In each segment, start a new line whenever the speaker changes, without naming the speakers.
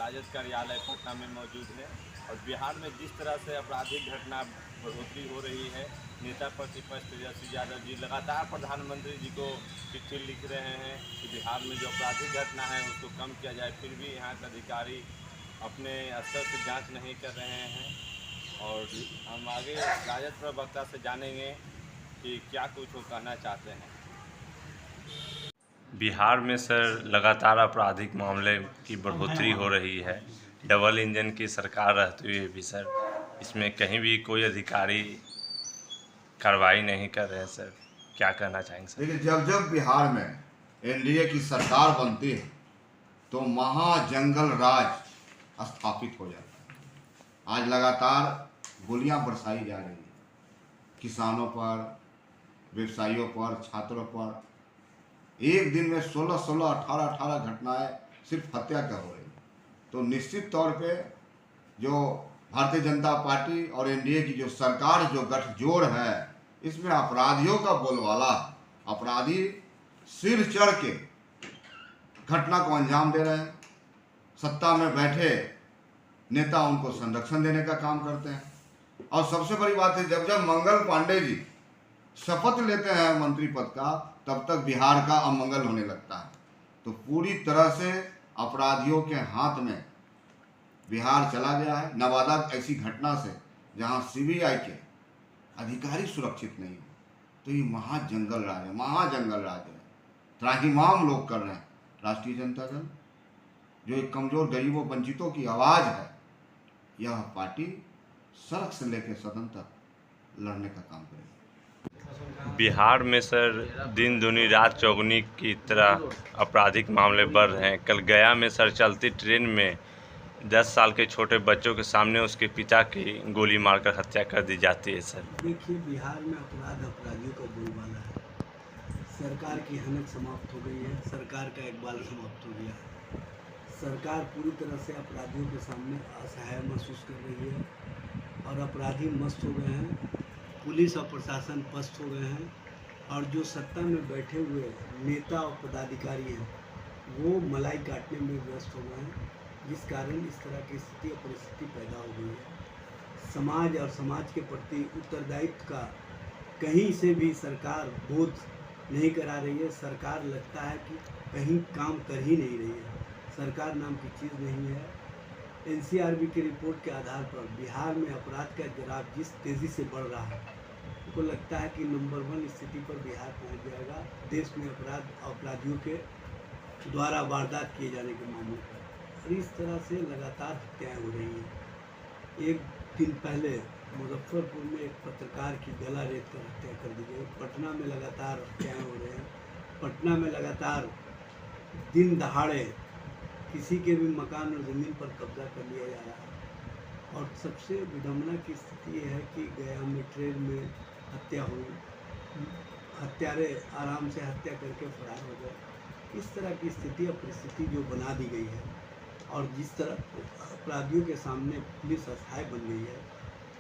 राजद कार्यालय पटना में मौजूद है और बिहार में जिस तरह से आपराधिक घटना बढ़ोतरी हो रही है, नेता प्रतिपक्ष तेजस्वी यादव जी लगातार प्रधानमंत्री जी को चिट्ठी लिख रहे हैं कि बिहार में जो आपराधिक घटना है उसको कम किया जाए, फिर भी यहाँ के अधिकारी अपने स्तर से जांच नहीं कर रहे हैं। और हम आगे राजद प्रवक्ता से जानेंगे कि क्या कुछ वो कहना चाहते हैं। बिहार में सर लगातार आपराधिक मामले की बढ़ोतरी हो रही है। डबल इंजन की सरकार रहते हुए भी सर इसमें कहीं भी कोई अधिकारी कार्रवाई नहीं कर रहे हैं। सर क्या कहना चाहेंगे सर?
देखिए, जब जब बिहार में एनडीए की सरकार बनती है तो महाजंगल राज स्थापित हो जाता है। आज लगातार गोलियां बरसाई जा रही है किसानों पर, व्यवसायियों पर, छात्रों पर। एक दिन में 16-16, 18-18 घटनाएं सिर्फ हत्या का हो रही है। तो निश्चित तौर पे जो भारतीय जनता पार्टी और एनडीए की जो सरकार, जो गठजोड़ है, इसमें अपराधियों का बोलबाला है। अपराधी सिर चढ़ के घटना को अंजाम दे रहे हैं। सत्ता में बैठे नेता उनको संरक्षण देने का काम करते हैं। और सबसे बड़ी बात है, जब जब मंगल पांडे जी शपथ लेते हैं मंत्री पद का, तब तक बिहार का अमंगल होने लगता है। तो पूरी तरह से अपराधियों के हाथ में बिहार चला गया है। नवादा ऐसी घटना से जहां सीबीआई के अधिकारी सुरक्षित नहीं हो, तो ये महाजंगल राज है, महाजंगल राज है। त्राहिमाम लोग कर रहे हैं। राष्ट्रीय जनता दल जो एक कमजोर गरीबों वंचितों की आवाज़ है, यह पार्टी सड़क से लेकर सदन तक लड़ने का काम करेगी।
बिहार में सर दिन दूनी रात चौगुनी की तरह आपराधिक मामले बढ़ रहे हैं। कल गया में सर चलती ट्रेन में 10 साल के छोटे बच्चों के सामने उसके पिता की गोली मारकर हत्या कर दी जाती है। सर
देखिए, बिहार में अपराधियों का बोलबाला है। सरकार की हनक समाप्त हो गई है, सरकार का इकबाल समाप्त हो गया है। सरकार पूरी तरह से अपराधियों के सामने असहाय महसूस कर रही है और अपराधी मस्त हो गए हैं, पुलिस और प्रशासन पस्त हो गए हैं और जो सत्ता में बैठे हुए नेता और पदाधिकारी हैं वो मलाई काटने में व्यस्त हो गए हैं, जिस कारण इस तरह की स्थिति और परिस्थिति पैदा हो गई है। समाज और समाज के प्रति उत्तरदायित्व का कहीं से भी सरकार बोध नहीं करा रही है। सरकार लगता है कि कहीं काम कर ही नहीं रही है। सरकार नाम की चीज़ नहीं है। एनसीआरबी की रिपोर्ट के आधार पर बिहार में अपराध का ग्राफ जिस तेज़ी से बढ़ रहा है, उनको लगता है कि नंबर 1 स्थिति पर बिहार पहुंच जाएगा देश में अपराधियों के द्वारा वारदात किए जाने के मामले पर। और इस तरह से लगातार हत्याएँ हो रही हैं। एक दिन पहले मुजफ्फरपुर में एक पत्रकार की गला रेत कर हत्या कर दी गई। पटना में लगातार हत्याएँ हो रहे हैं। पटना में लगातार दिन दहाड़े किसी के भी मकान और ज़मीन पर कब्जा कर लिया जा रहा है। और सबसे विडम्बना की स्थिति यह है कि गया में ट्रेन में हत्या हुई, हत्यारे आराम से हत्या करके फरार हो गए। इस तरह की स्थिति और परिस्थिति जो बना दी गई है और जिस तरह अपराधियों के सामने पुलिस असहाय बन गई है,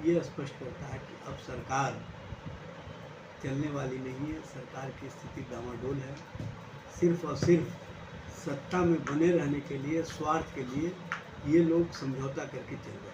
ये स्पष्ट करता है कि अब सरकार चलने वाली नहीं है। सरकार की स्थिति डामाडोल है। सिर्फ और सिर्फ सत्ता में बने रहने के लिए, स्वार्थ के लिए ये लोग समझौता करके चल रहे हैं।